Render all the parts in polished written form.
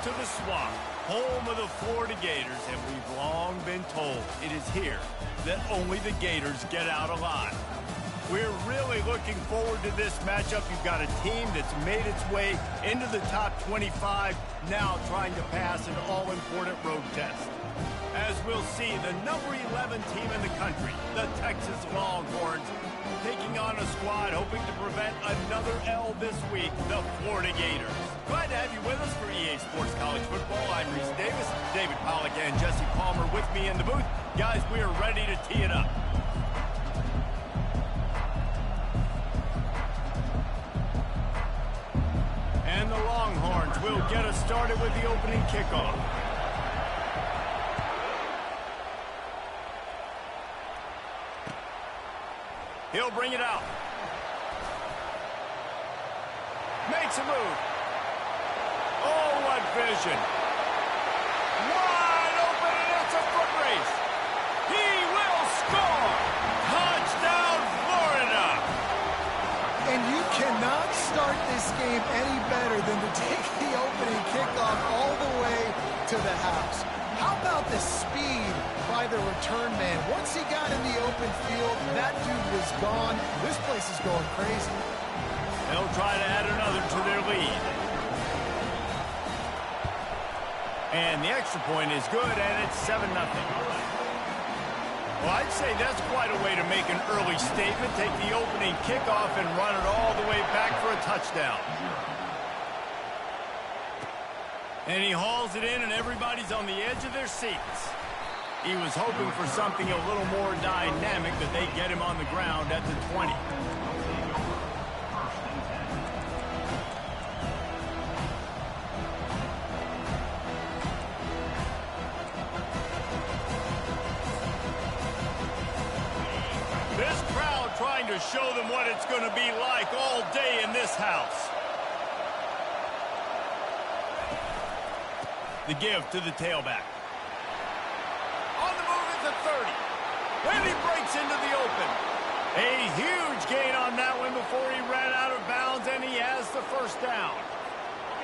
to the Swamp, home of the Florida Gators, and we've long been told it is here that only the Gators get out alive. We're really looking forward to this matchup. You've got a team that's made its way into the top 25, now trying to pass an all-important road test. As we'll see, the number 11 team in the country, the Texas Longhorns, taking on a squad hoping to prevent another L this week, the Florida Gators. Glad to have you with us for EA Sports College Football. I'm Reese Davis, David Pollack and Jesse Palmer with me in the booth. Guys, we are ready to tee it up. And the Longhorns will get us started with the opening kickoff. He'll bring it out. Makes a move. Oh, what vision. Wide open, and it's a foot race. He will score. Touchdown, Florida. And you cannot start this game any better than to take the opening kickoff all the way to the house. How about the speed by the return man? Once he got in the open field, that dude was gone. This place is going crazy. They'll try to add another to their lead. And the extra point is good, and it's 7-0. Well, I'd say that's quite a way to make an early statement. Take the opening kickoff and run it all the way back for a touchdown. And he hauls it in, and everybody's on the edge of their seats. He was hoping for something a little more dynamic, but they get him on the ground at the 20. This crowd trying to show them what it's going to be like all day in this house. The give to the tailback. On the move at the 30. And he breaks into the open. A huge gain on that one before he ran out of bounds, and he has the first down.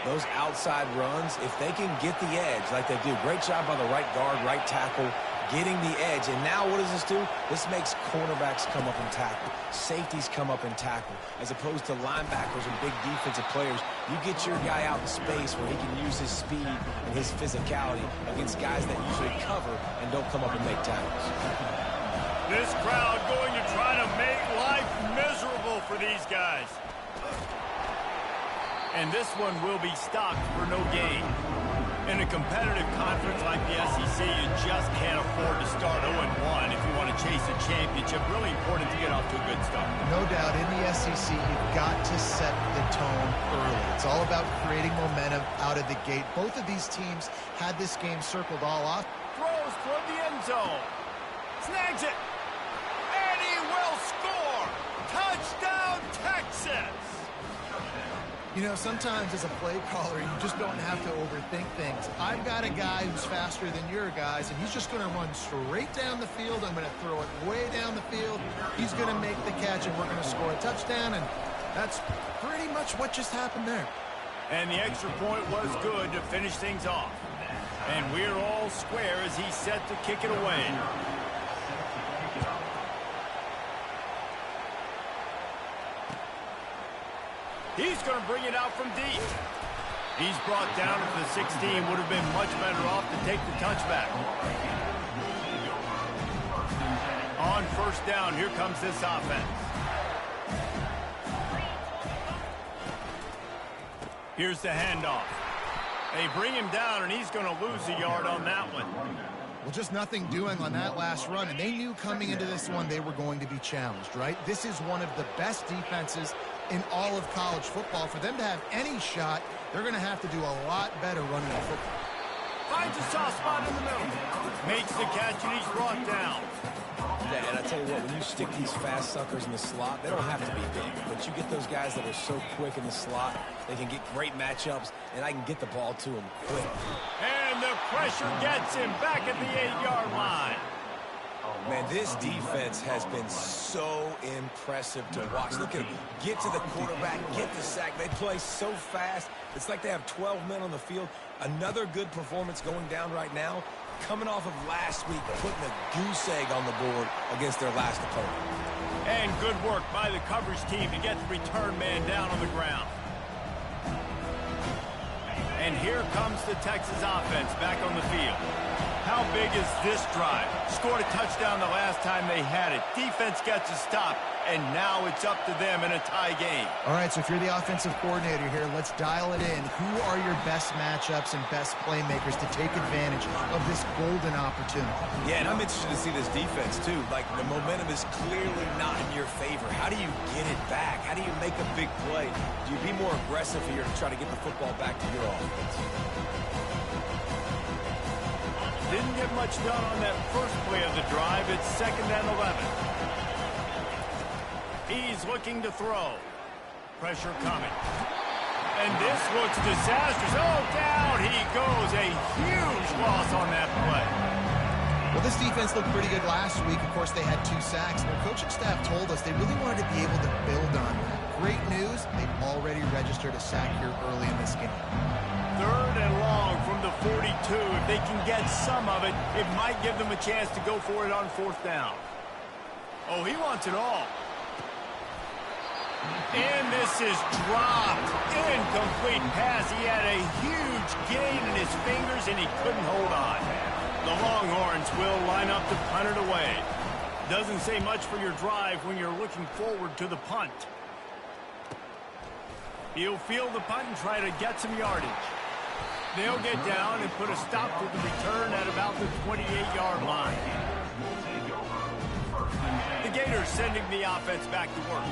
Those outside runs, if they can get the edge like they do, great job by the right guard, right tackle, getting the edge. And now what does this do? This makes cornerbacks come up and tackle. Safeties come up and tackle. As opposed to linebackers and big defensive players, you get your guy out in space where he can use his speed and his physicality against guys that usually cover and don't come up and make tackles. This crowd going to try to make life miserable for these guys. And this one will be stopped for no gain. In a competitive conference like the SEC, you just can't afford to start 0-1 if you want to chase a championship. Really important to get off to a good start. No doubt, in the SEC, you've got to set the tone early. It's all about creating momentum out of the gate. Both of these teams had this game circled all off. Throws toward the end zone. Snags it. And he will score. Touchdown, Texas. You know, sometimes as a play caller, you just don't have to overthink things. I've got a guy who's faster than your guys, and he's just going to run straight down the field. I'm going to throw it way down the field. He's going to make the catch, and we're going to score a touchdown, and that's pretty much what just happened there. And the extra point was good to finish things off. And we're all square as he's set to kick it away. He's going to bring it out from deep. He's brought down at the 16. Would have been much better off to take the touchback. On first down, here comes this offense. Here's the handoff. They bring him down, and he's going to lose a yard on that one. Well, just nothing doing on that last run, and they knew coming into this one they were going to be challenged, right? This is one of the best defenses in all of college football. For them to have any shot, they're going to have to do a lot better running the football. Finds a soft spot in the middle. Makes the catch, and he's brought down. Yeah, and I tell you what, when you stick these fast suckers in the slot, they don't have to be big. But you get those guys that are so quick in the slot, they can get great matchups, and I can get the ball to them quick. And the pressure gets him back at the 8-yard line. Man, this defense has been so impressive to watch. Look at them get to the quarterback, get the sack. They play so fast. It's like they have 12 men on the field. Another good performance going down right now, coming off of last week, putting a goose egg on the board against their last opponent. And good work by the coverage team to get the return man down on the ground. And here comes the Texas offense back on the field. How big is this drive? Scored a touchdown the last time they had it. Defense gets a stop, and now it's up to them in a tie game. All right, so if you're the offensive coordinator here, let's dial it in. Who are your best matchups and best playmakers to take advantage of this golden opportunity? Yeah, and I'm interested to see this defense, too. Like, the momentum is clearly not in your favor. How do you get it back? How do you make a big play? Do you be more aggressive here to try to get the football back to your offense? Didn't get much done on that first play of the drive. It's 2nd and 11. He's looking to throw. Pressure coming. And this looks disastrous. Oh, down he goes. A huge loss on that play. Well, this defense looked pretty good last week. Of course, they had 2 sacks. Their coaching staff told us they really wanted to be able to build on that. Great news, they've already registered a sack here early in this game. 3rd and long from the 42. If they can get some of it, it might give them a chance to go for it on 4th down. Oh, he wants it all. And this is dropped. Incomplete pass. He had a huge gain in his fingers, and he couldn't hold on. The Longhorns will line up to punt it away. Doesn't say much for your drive when you're looking forward to the punt. He'll field the punt and try to get some yardage. They'll get down and put a stop to the return at about the 28-yard line. The Gators sending the offense back to work.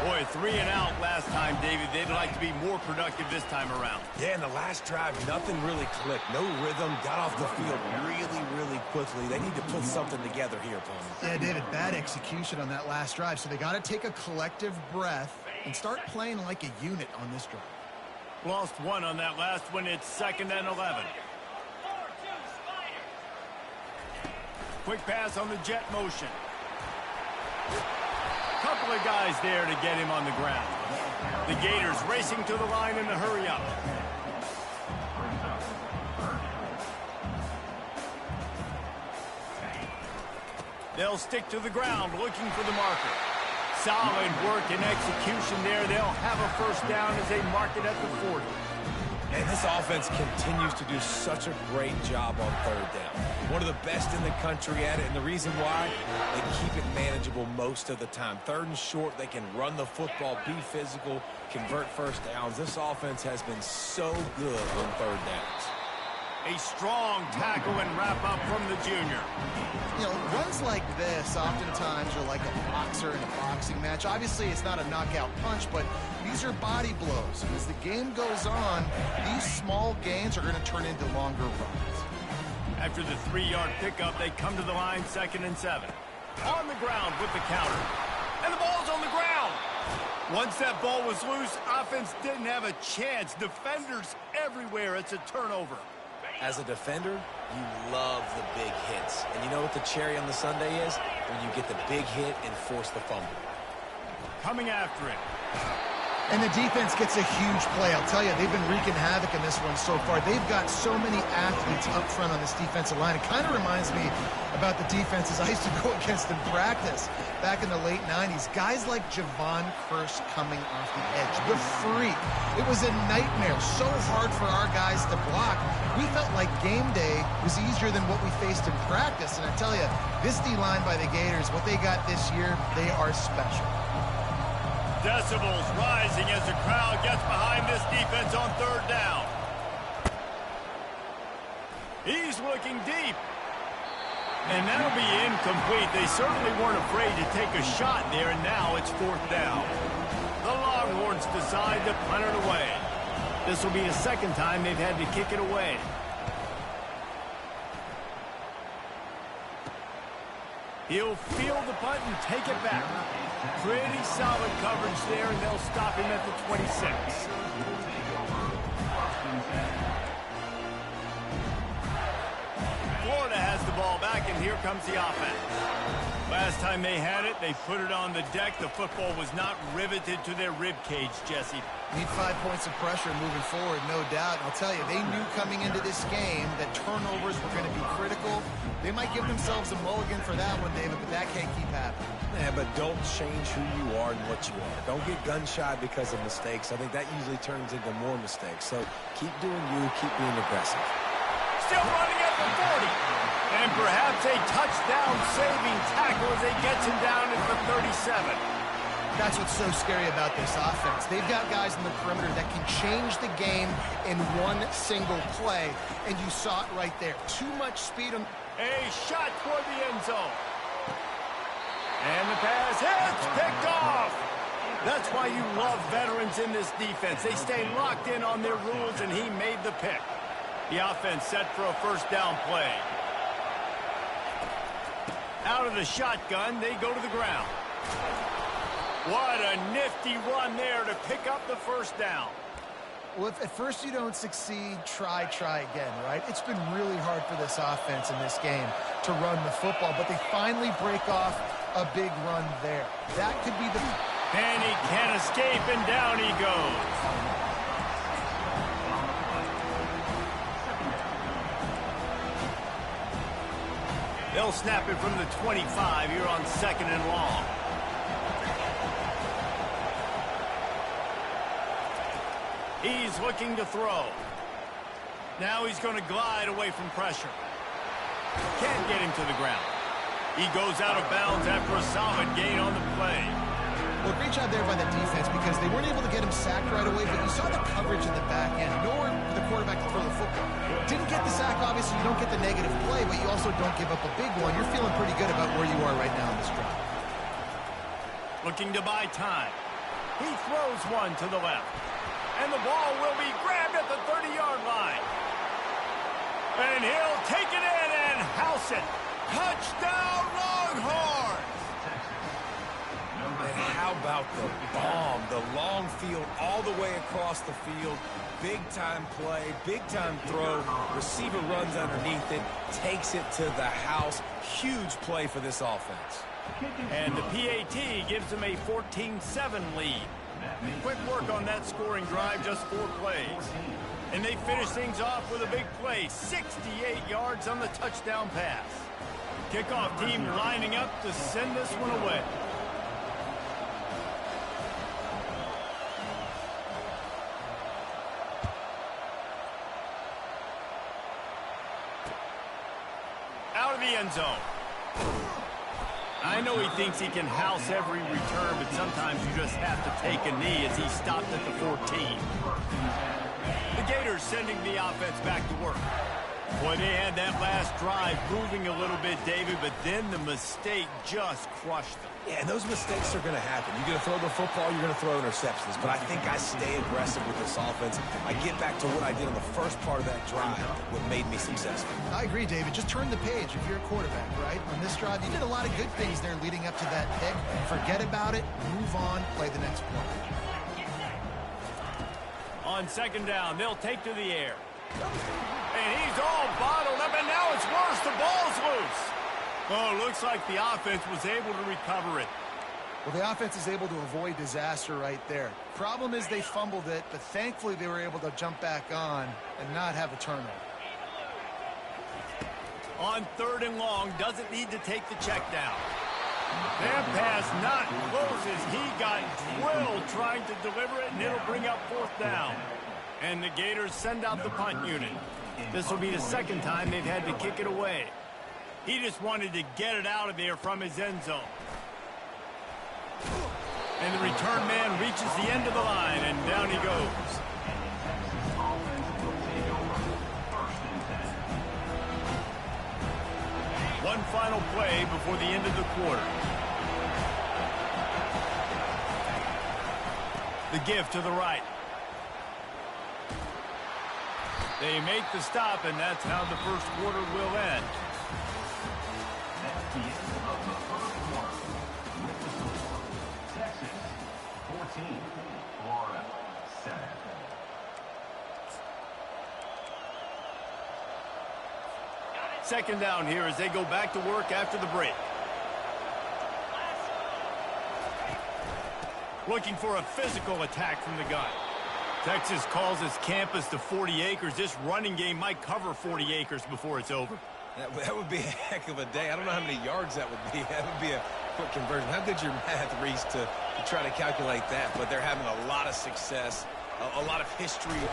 Boy, 3 and out last time, David. They'd like to be more productive this time around. Yeah, in the last drive, nothing really clicked. No rhythm, got off the field really quickly. They need to put something together here, Paul. Yeah, David, bad execution on that last drive. So they got to take a collective breath and start playing like a unit on this drive. Lost 1 on that last one. It's 2nd and 11. Quick pass on the jet motion. Couple of guys there to get him on the ground. The Gators racing to the line in a hurry up. They'll stick to the ground looking for the marker. Solid work and execution there. They'll have a 1st down as they mark it at the 40. And this offense continues to do such a great job on 3rd down. One of the best in the country at it, and the reason why, they keep it manageable most of the time. 3rd and short, they can run the football, be physical, convert 1st downs. This offense has been so good on 3rd downs. A strong tackle and wrap up from the junior. You know, runs like this oftentimes are like a boxer in a boxing match. Obviously, it's not a knockout punch, but these are body blows. And as the game goes on, these small gains are going to turn into longer runs. After the 3-yard pickup, they come to the line 2nd and 7. On the ground with the counter. And the ball's on the ground. Once that ball was loose, offense didn't have a chance. Defenders everywhere. It's a turnover. As a defender, you love the big hits. And you know what the cherry on the sundae is? When you get the big hit and force the fumble. Coming after it. And the defense gets a huge play. I'll tell you, they've been wreaking havoc in this one so far. They've got so many athletes up front on this defensive line. It kind of reminds me about the defenses I used to go against in practice back in the late 90s. Guys like Javon Curse coming off the edge. The freak. It was a nightmare. So hard for our guys to block. We felt like game day was easier than what we faced in practice. And I tell you, this D-line by the Gators, what they got this year, they are special. Decibels rising as the crowd gets behind this defense on 3rd down. He's looking deep. And that'll be incomplete. They certainly weren't afraid to take a shot there, and now it's 4th down. The Longhorns decide to punt it away. This will be the 2nd time they've had to kick it away. He'll field the punt and take it back. Pretty solid coverage there, and they'll stop him at the 26. Florida has the ball back, and and here comes the offense. Last time they had it, they put it on the deck. The football was not riveted to their rib cage, Jesse. Need 5 points of pressure moving forward, no doubt. And I'll tell you, they knew coming into this game that turnovers were going to be critical. They might give themselves a mulligan for that one, David, but that can't keep happening. Yeah, but don't change who you are and what you are. Don't get gun-shy because of mistakes. I think that usually turns into more mistakes. So keep doing you, keep being aggressive. Still running at the 40. And perhaps a touchdown-saving tackle as they gets him down at the 37. That's what's so scary about this offense. They've got guys in the perimeter that can change the game in one single play, and you saw it right there. Too much speed. A shot toward the end zone. And the pass hits, picked off. That's why you love veterans in this defense. They stay locked in on their rules, and he made the pick. The offense set for a first down play. Out of the shotgun, they go to the ground. What a nifty run there to pick up the first down. Well, if at first you don't succeed, try again, right? It's been really hard for this offense in this game to run the football, but they finally break off a big run there. That could be the... And he can't escape, and down he goes. They'll snap it from the 25 here on 2nd and long. He's looking to throw. Now he's going to glide away from pressure. Can't get him to the ground. He goes out of bounds after a solid gain on the play. Well, great job there by the defense because they weren't able to get him sacked right away, but you saw the coverage in the back end. Nowhere for the quarterback to throw the football. Didn't get the sack, obviously. You don't get the negative play, but you also don't give up a big one. You're feeling pretty good about where you are right now in this drive. Looking to buy time. He throws one to the left. And the ball will be grabbed at the 30-yard line. And he'll take it in and house it. Touchdown, Longhorns! And how about the bomb? The long field all the way across the field. Big-time play, big-time throw. Receiver runs underneath it, takes it to the house. Huge play for this offense. And the PAT gives them a 14-7 lead. Quick work on that scoring drive, just 4 plays. And they finish things off with a big play, 68 yards on the touchdown pass. Kickoff team lining up to send this one away. Out of the end zone. I know he thinks he can house every return, but sometimes you just have to take a knee as he stopped at the 14. The Gators sending the offense back to work. Boy, they had that last drive moving a little bit, David, but then the mistake just crushed them. Yeah, and those mistakes are going to happen. You're going to throw the football, you're going to throw interceptions. But I think I stay aggressive with this offense. I get back to what I did on the first part of that drive, what made me successful. I agree, David. Just turn the page if you're a quarterback, right? On this drive, you did a lot of good things there leading up to that pick. Forget about it, move on, play the next play. On 2nd down, they'll take to the air. And he's all bottled up, and now it's worse. The ball's loose. Oh, looks like the offense was able to recover it. Well, the offense is able to avoid disaster right there. Problem is they fumbled it, but thankfully they were able to jump back on and not have a turnover. On 3rd and long, doesn't need to take the check down. That pass not close as he got drilled trying to deliver it, and it'll bring up 4th down. And the Gators send out the punt unit. This will be the 2nd time they've had to kick it away. He just wanted to get it out of there from his end zone. And the return man reaches the end of the line, and down he goes. One final play before the end of the quarter. The give to the right. They make the stop, and that's how the first quarter will end. That's the end of the first quarter. With the score, Texas 14, Florida 7. Second down here as they go back to work after the break. Looking for a physical attack from the gun. Texas calls his campus to 40 acres. This running game might cover 40 acres before it's over. That would be a heck of a day. I don't know how many yards that would be. That would be a quick conversion. How good's your math, Reese, to try to calculate that? But they're having a lot of success, a lot of history with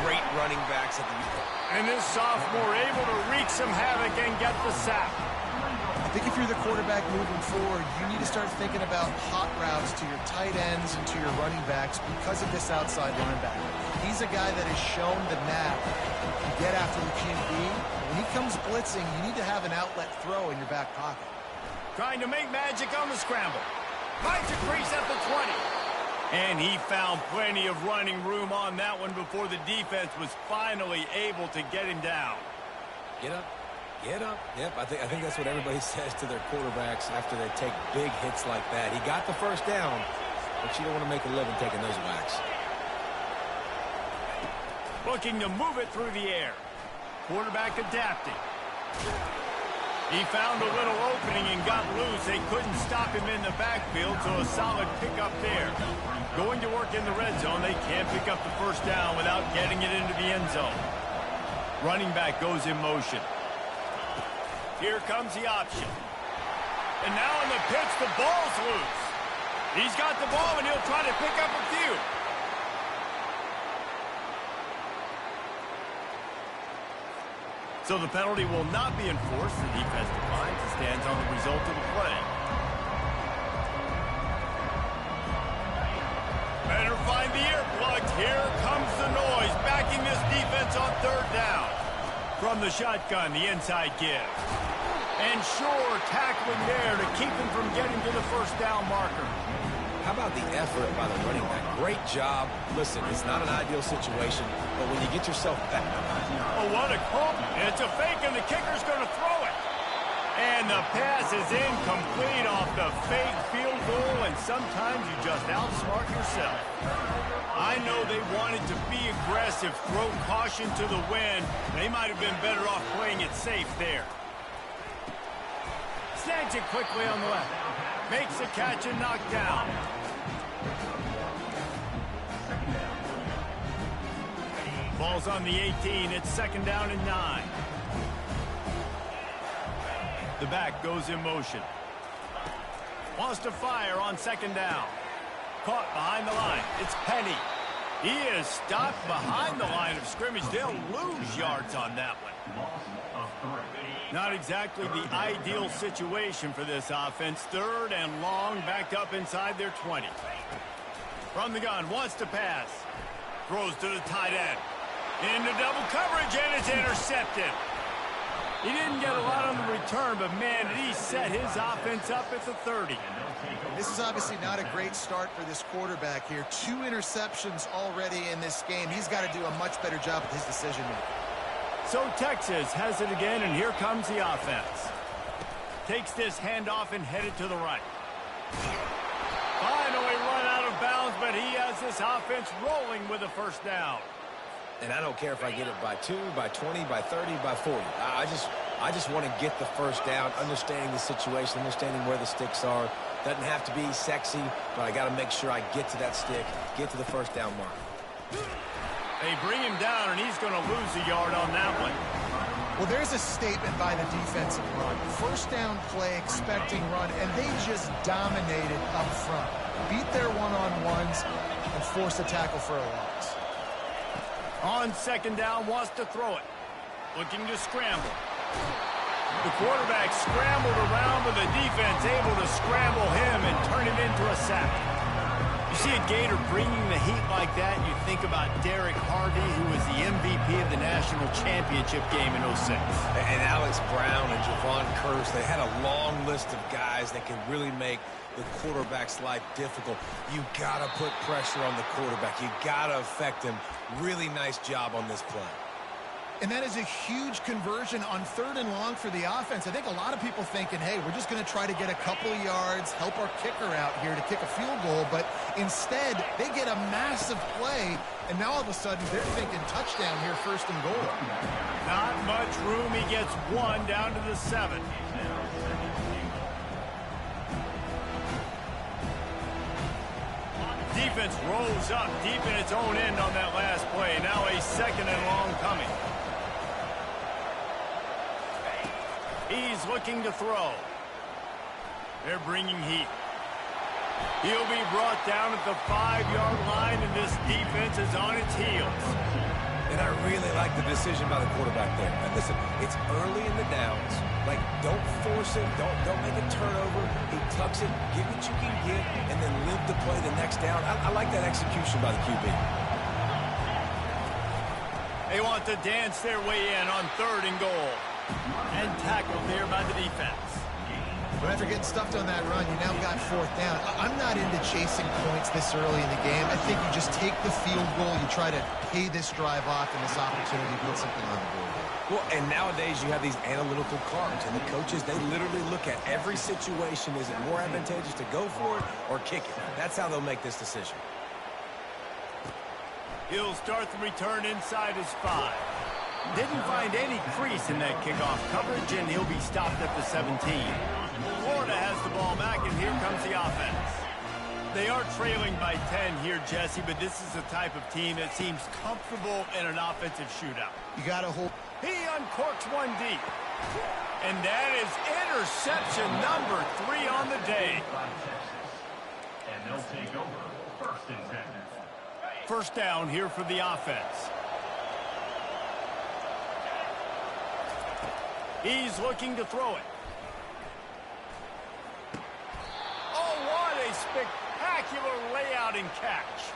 great running backs at the And this sophomore able to wreak some havoc and get the sack. I think if you're the quarterback moving forward, you need to start thinking about hot routes to your tight ends and to your running backs because of this outside linebacker. He's a guy that has shown the knack to get after the QB. When he comes blitzing, you need to have an outlet throw in your back pocket. Trying to make magic on the scramble. Finds a crease at the 20. And he found plenty of running room on that one before the defense was finally able to get him down. Get up. Get up. Yep, I think that's what everybody says to their quarterbacks after they take big hits like that. He got the first down, but you don't want to make a living taking those whacks. Looking to move it through the air. Quarterback adapting. He found a little opening and got loose. They couldn't stop him in the backfield, so a solid pickup there. Going to work in the red zone. They can't pick up the first down without getting it into the end zone. Running back goes in motion. Here comes the option. And now in the pitch, the ball's loose. He's got the ball, and he'll try to pick up a few. So the penalty will not be enforced. The defense declines and stands on the result of the play. Better find the earplugs. Here comes the noise, backing this defense on third down. From the shotgun, the inside give. And sure, tackling there to keep him from getting to the first down marker. How about the effort by the running back? Great job. Listen, it's not an ideal situation, but when you get yourself back. Oh, what a call. It's a fake, and the kicker's going to throw it. And the pass is incomplete off the fake field goal, and sometimes you just outsmart yourself. I know they wanted to be aggressive, throw caution to the wind. They might have been better off playing it safe there. Snags it quickly on the left. Makes the catch and knocked down. Ball's on the 18. It's second down and 9. The back goes in motion. Wants to fire on second down. Caught behind the line. It's Penny. He is stopped behind the line of scrimmage. They'll lose yards on that one. Not exactly the ideal situation for this offense. Third and long, backed up inside their 20. From the gun, wants to pass. Throws to the tight end. Into double coverage, and it's intercepted. He didn't get a lot on the return, but man, did he set his offense up at the 30. This is obviously not a great start for this quarterback here. 2 interceptions already in this game. He's got to do a much better job with his decision-making. So Texas has it again, and here comes the offense. Takes this handoff and headed to the right. Finally run out of bounds, but he has this offense rolling with a first down. And I don't care if I get it by 2, by 20, by 30, by 40. I just want to get the first down, understanding the situation, understanding where the sticks are. Doesn't have to be sexy, but I got to make sure I get to that stick, get to the first down mark. They bring him down, and he's going to lose a yard on that one. Well, there's a statement by the defensive line. First down play, expecting run, and they just dominated up front. Beat their one-on-ones and forced a tackle for a loss. On second down, wants to throw it. Looking to scramble. The quarterback scrambled around, but the defense able to scramble him and turn him into a sack. You see a Gator bringing the heat like that, you think about Derek Harvey, who was the MVP of the national championship game in 06. And Alex Brown and Javon Curse, they had a long list of guys that can really make the quarterback's life difficult. You got to put pressure on the quarterback. You got to affect him. Really nice job on this play. And that is a huge conversion on third and long for the offense. I think a lot of people thinking, hey, we're just going to try to get a couple of yards, help our kicker out here to kick a field goal. But instead, they get a massive play, and now all of a sudden they're thinking touchdown here, first and goal. Not Not much room. He gets one down to the 7. Defense rolls up deep in its own end on that last play. Now a 2nd and long coming. He's looking to throw. They're bringing heat. He'll be brought down at the 5-yard line, and this defense is on its heels. And I really like the decision by the quarterback there. And listen, it's early in the downs. Like, don't force it. Don't make a turnover. He tucks it, get what you can get, and then live to play the next down. I like that execution by the QB. They want to dance their way in on 3rd and goal. And tackled there by the defense. But after getting stuffed on that run, you now got 4th down. I'm not into chasing points this early in the game. I think you just take the field goal. You try to pay this drive off and this opportunity to put something on the board. Well, and nowadays you have these analytical cards, and the coaches, they literally look at every situation. Is it more advantageous to go for it or kick it? That's how they'll make this decision. He'll start the return inside his 5. Didn't find any crease in that kickoff coverage, and he'll be stopped at the 17. Florida has the ball back, and here comes the offense. They are trailing by 10 here, Jesse, but this is the type of team that seems comfortable in an offensive shootout. You got to hold. He uncorks one deep. And that is interception number 3 on the day. And they'll take over 1st and 10. First down here for the offense. He's looking to throw it. Oh, what a spectacular layout and catch.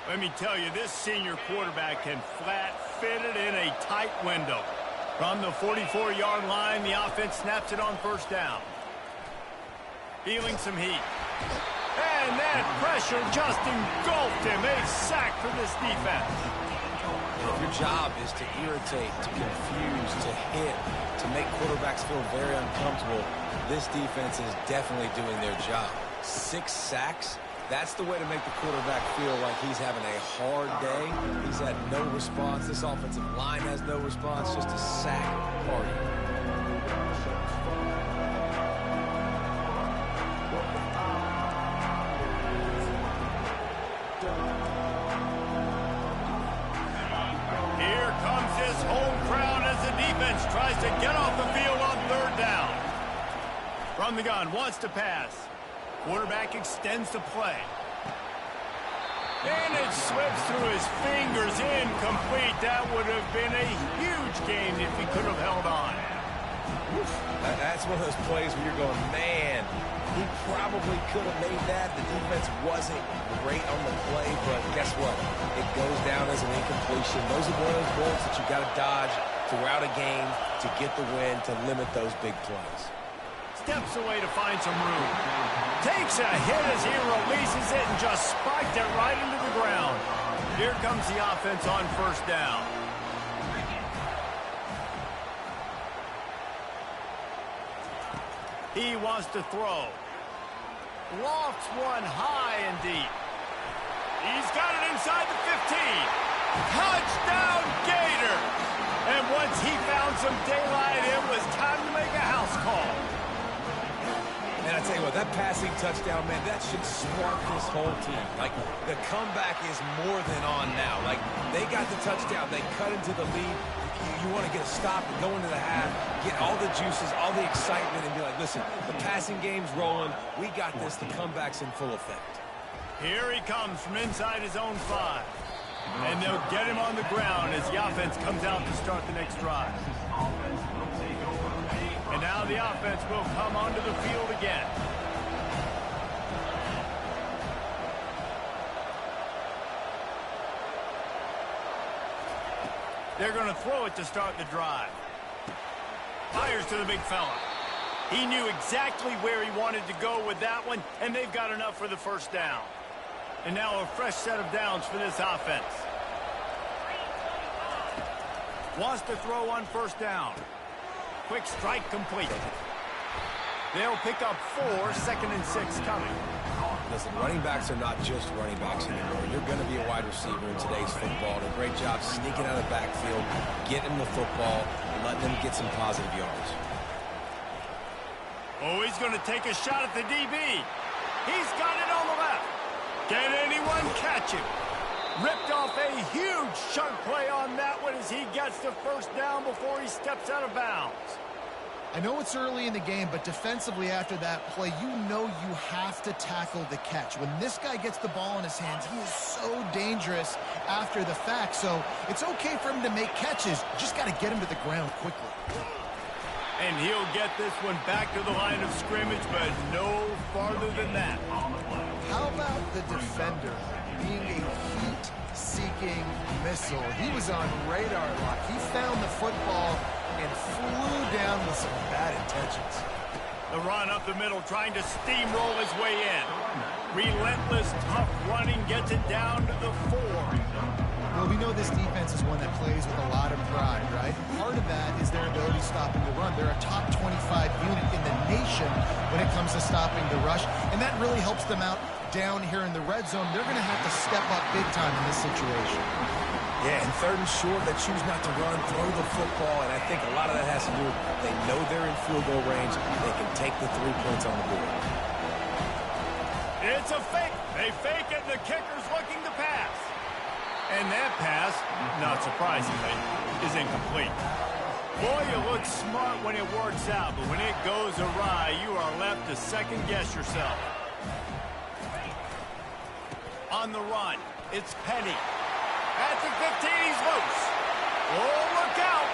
Let me tell you, this senior quarterback can flat fit it in a tight window. From the 44-yard line, the offense snaps it on 1st down. Feeling some heat. And that pressure just engulfed him. A sack for this defense. Your job is to irritate, to confuse, to hit, to make quarterbacks feel very uncomfortable. This defense is definitely doing their job. 6 sacks, that's the way to make the quarterback feel like he's having a hard day. He's had no response. This offensive line has no response, just a sack party. Tries to get off the field on 3rd down. From the gun, wants to pass. Quarterback extends the play. And it slips through his fingers, incomplete. That would have been a huge gain if he could have held on. That's one of those plays where you're going, man, he probably could have made that. The defense wasn't great on the play, but guess what? It goes down as an incompletion. Those are one of those bullets that you got to dodge throughout a game to get the win, to limit those big plays. Steps away to find some room. Takes a hit as he releases it and just spiked it right into the ground. Here comes the offense on 1st down. He wants to throw. Lofts one high and deep. He's got it inside the 15. Touchdown, Gator! And once he found some daylight, it was time to make a house call. And I tell you what, that passing touchdown, man, that should spark this whole team. Like, the comeback is more than on now. Like, they got the touchdown. They cut into the lead. You want to get a stop and go into the half, get all the juices, all the excitement, and be like, listen, the passing game's rolling. We got this. The comeback's in full effect. Here he comes from inside his own 5. And they'll get him on the ground as the offense comes out to start the next drive. And now the offense will come onto the field again. They're going to throw it to start the drive. Fires to the big fella. He knew exactly where he wanted to go with that one, and they've got enough for the 1st down. And now a fresh set of downs for this offense. Wants to throw on 1st down. Quick strike complete. They'll pick up 4, 2nd and 6 coming. Listen, running backs are not just running backs anymore. You're going to be a wide receiver in today's football. And a great job sneaking out of the backfield, getting the football, and letting them get some positive yards. Oh, he's going to take a shot at the DB. He's got it on the left. Can anyone catch him? Ripped off a huge chunk play on that one as he gets the first down before he steps out of bounds. I know it's early in the game, but defensively after that play, you know you have to tackle the catch. When this guy gets the ball in his hands, he is so dangerous after the fact. So it's okay for him to make catches. You just got to get him to the ground quickly. And he'll get this one back to the line of scrimmage, but no farther than that. How about the defender being a heat-seeking missile? He was on radar lock. He found the football and flew down with some bad intentions. The run up the middle, trying to steamroll his way in. Relentless, tough running, gets it down to the 4. Well, we know this defense is one that plays with a lot of pride, right? Part of that is their ability stopping the run. They're a top 25 unit in the nation when it comes to stopping the rush, and that really helps them out down here in the red zone. They're going to have to step up big time in this situation. Yeah, and third and short, they choose not to run, throw the football, and I think a lot of that has to do with they know they're in field goal range. They can take the 3 points on the board. It's a fake. They fake it, and the kicker's looking to pass. And that pass, not surprisingly, is incomplete. Boy, you look smart when it works out, but when it goes awry, you are left to second-guess yourself. On the run, it's Penny. At the 15, he's loose. Oh, look out!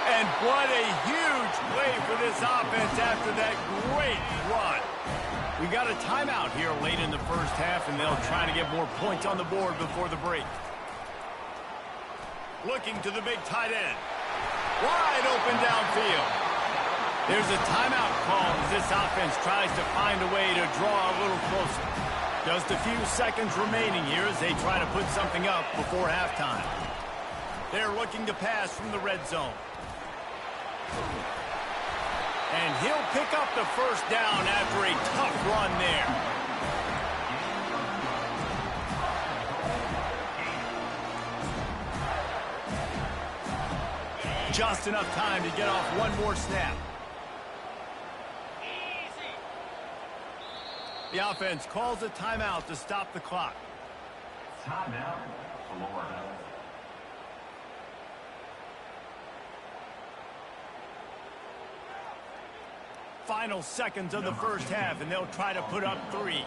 And what a huge play for this offense after that great run. We got a timeout here late in the first half, and they'll try to get more points on the board before the break. Looking to the big tight end. Wide open downfield. There's a timeout call as this offense tries to find a way to draw a little closer. Just a few seconds remaining here as they try to put something up before halftime. They're looking to pass from the red zone. And he'll pick up the first down after a tough run there. Just enough time to get off one more snap. The offense calls a timeout to stop the clock. Timeout, Florida. Final seconds of the first half, and they'll try to put up 3.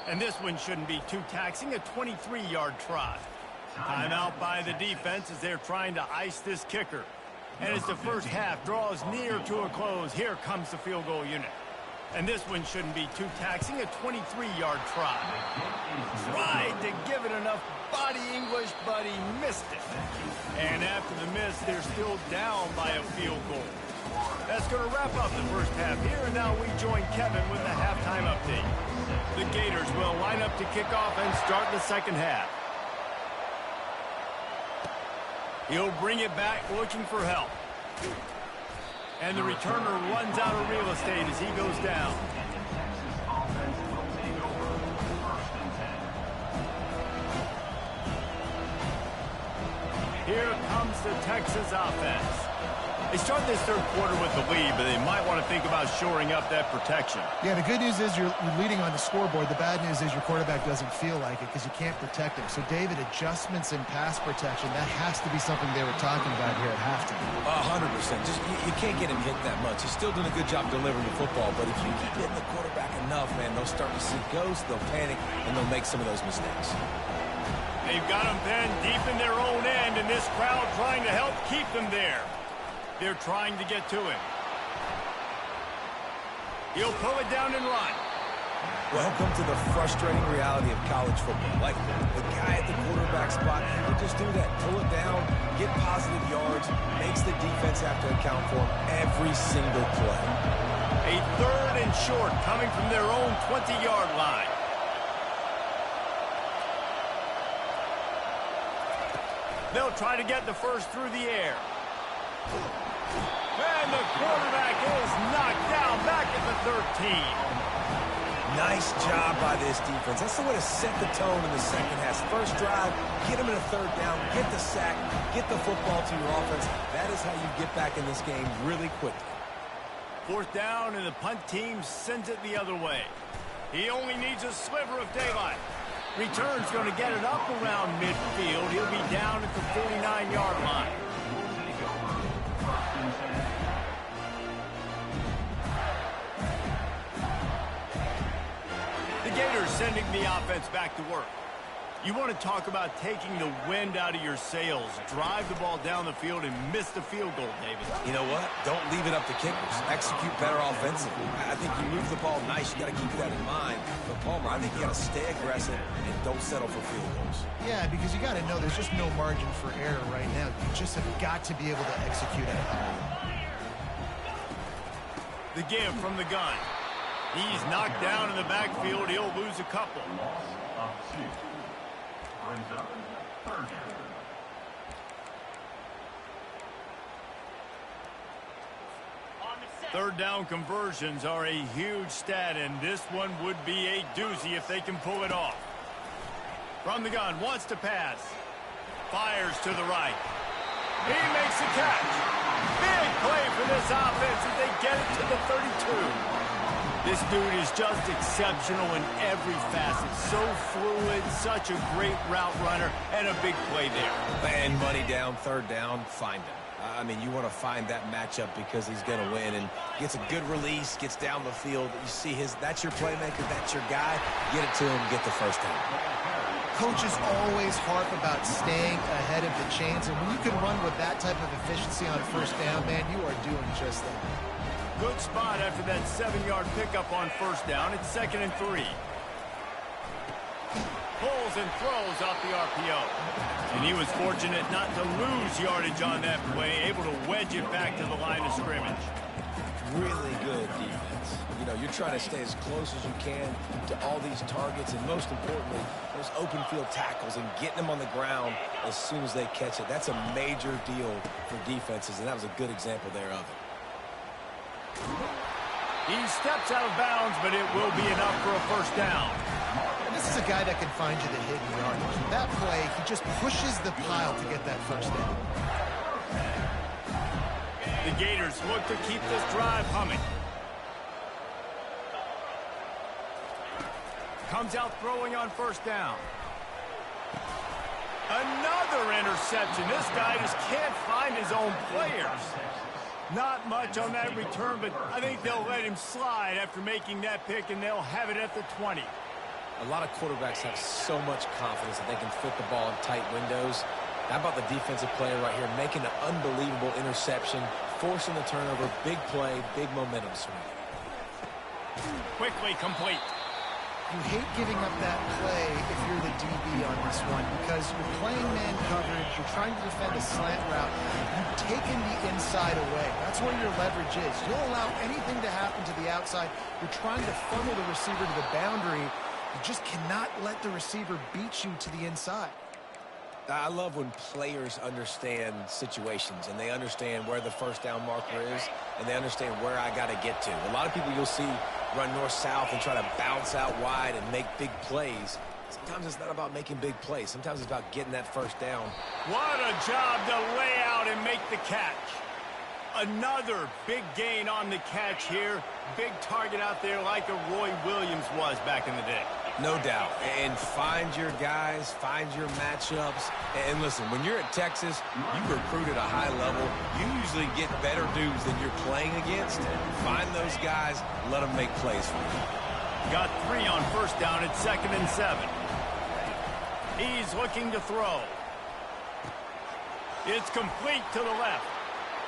And this one shouldn't be too taxing, a 23-yard try. Timeout by the defense as they're trying to ice this kicker. And as the first half draws near to a close, here comes the field goal unit. And this one shouldn't be too taxing, a 23-yard try. Tried to give it enough body English, but he missed it. And after the miss, they're still down by a field goal. That's going to wrap up the first half here, and now we join Kevin with the halftime update. The Gators will line up to kick off and start the second half. He'll bring it back looking for help. And the returner runs out of real estate as he goes down. Here comes the Texas offense. They start this third quarter with the lead, but they might want to think about shoring up that protection. Yeah, the good news is you're leading on the scoreboard. The bad news is your quarterback doesn't feel like it because you can't protect him. So, David, adjustments in pass protection, that has to be something they were talking about here at halftime. 100%. Just you can't get him hit that much. He's still doing a good job delivering the football, but if you keep hitting the quarterback enough, man, they'll start to see ghosts, they'll panic, and they'll make some of those mistakes. They've got him pinned deep in their own end, and this crowd trying to help keep them there. They're trying to get to him. He'll pull it down and run. Welcome to the frustrating reality of college football. Like, the guy at the quarterback spot, he'll just do that. Pull it down, get positive yards, makes the defense have to account for him every single play. A third and short coming from their own 20-yard line. They'll try to get the first through the air. And the quarterback is knocked down back at the 13. Nice job by this defense. That's the way to set the tone in the second half. First drive, get them in a third down, get the sack, get the football to your offense. That is how you get back in this game really quickly. Fourth down, and the punt team sends it the other way. He only needs a sliver of daylight. Return's going to get it up around midfield. He'll be down at the 49-yard line. The Gators sending the offense back to work. You want to talk about taking the wind out of your sails. Drive the ball down the field and miss the field goal, David. You know what? Don't leave it up to kickers. Execute better offensively. I think you move the ball nice. You got to keep that in mind. But, Palmer, I think you got to stay aggressive and don't settle for field goals. Yeah, because you got to know there's just no margin for error right now. You just have got to be able to execute at home. The give from the gun. He's knocked down in the backfield. He'll lose a couple. Loss of 2. Brings up third down. Third down conversions are a huge stat, and this one would be a doozy if they can pull it off. From the gun, wants to pass. Fires to the right. He makes the catch. Big play for this offense as they get it to the 32. This dude is just exceptional in every facet. So fluid, such a great route runner, and a big play there. And money down, third down, find him. I mean, you want to find that matchup because he's going to win and gets a good release, gets down the field. You see that's your playmaker, that's your guy. Get it to him, get the first down. Coaches always harp about staying ahead of the chains, and when you can run with that type of efficiency on first down, man, you are doing just that. Good spot after that 7-yard pickup on first down. It's 2nd and 3. Pulls and throws off the RPO. And he was fortunate not to lose yardage on that play, able to wedge it back to the line of scrimmage. Really good defense. You know, you're trying to stay as close as you can to all these targets, and most importantly, those open field tackles and getting them on the ground as soon as they catch it. That's a major deal for defenses, and that was a good example there of it. He steps out of bounds, but it will be enough for a first down. And this is a guy that can find you the hidden yardage. With that play, he just pushes the pile to get that first down. The Gators look to keep this drive humming. Comes out throwing on first down. Another interception. This guy just can't find his own players. Not much on that return, but I think they'll let him slide after making that pick, and they'll have it at the 20. A lot of quarterbacks have so much confidence that they can fit the ball in tight windows. How about the defensive player right here making an unbelievable interception, forcing the turnover, big play, big momentum swing. Quickly complete. You hate giving up that play if you're the DB on this one because you're playing man coverage, you're trying to defend a slant route, you've taken the inside away. That's where your leverage is. You'll allow anything to happen to the outside. You're trying to funnel the receiver to the boundary. You just cannot let the receiver beat you to the inside. I love when players understand situations and they understand where the first down marker is and they understand where I got to get to. A lot of people you'll see run north-south and try to bounce out wide and make big plays. Sometimes it's not about making big plays. Sometimes it's about getting that first down. What a job to lay out and make the catch. Another big gain on the catch here. Big target out there like a Roy Williams was back in the day. No doubt. And find your guys, find your matchups. And listen, when you're at Texas, you recruit at a high level. You usually get better dudes than you're playing against. Find those guys, let them make plays for you. Got 3 on first down at 2nd and 7. He's looking to throw. It's complete to the left.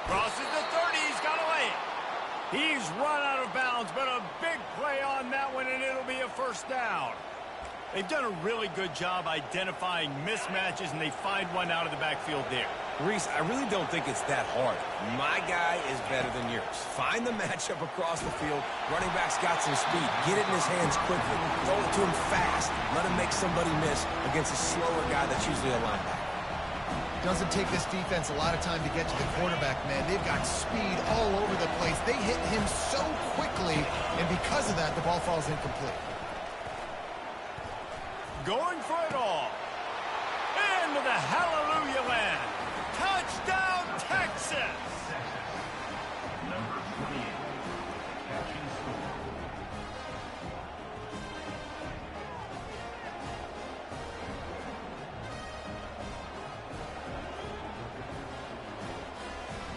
Crosses the 30. He's got to lay it. He's run out of bounds, but a big play on that one, and it'll be a first down. They've done a really good job identifying mismatches, and they find one out of the backfield there. Reese, I really don't think it's that hard. My guy is better than yours. Find the matchup across the field. Running back's got some speed. Get it in his hands quickly. Throw it to him fast. Let him make somebody miss against a slower guy that's usually a linebacker. Doesn't take this defense a lot of time to get to the quarterback, man. They've got speed all over the place. They hit him so quickly, and because of that, the ball falls incomplete. going for it all. Into the hallelujah land. Touchdown, Texas! Number 28, catching score.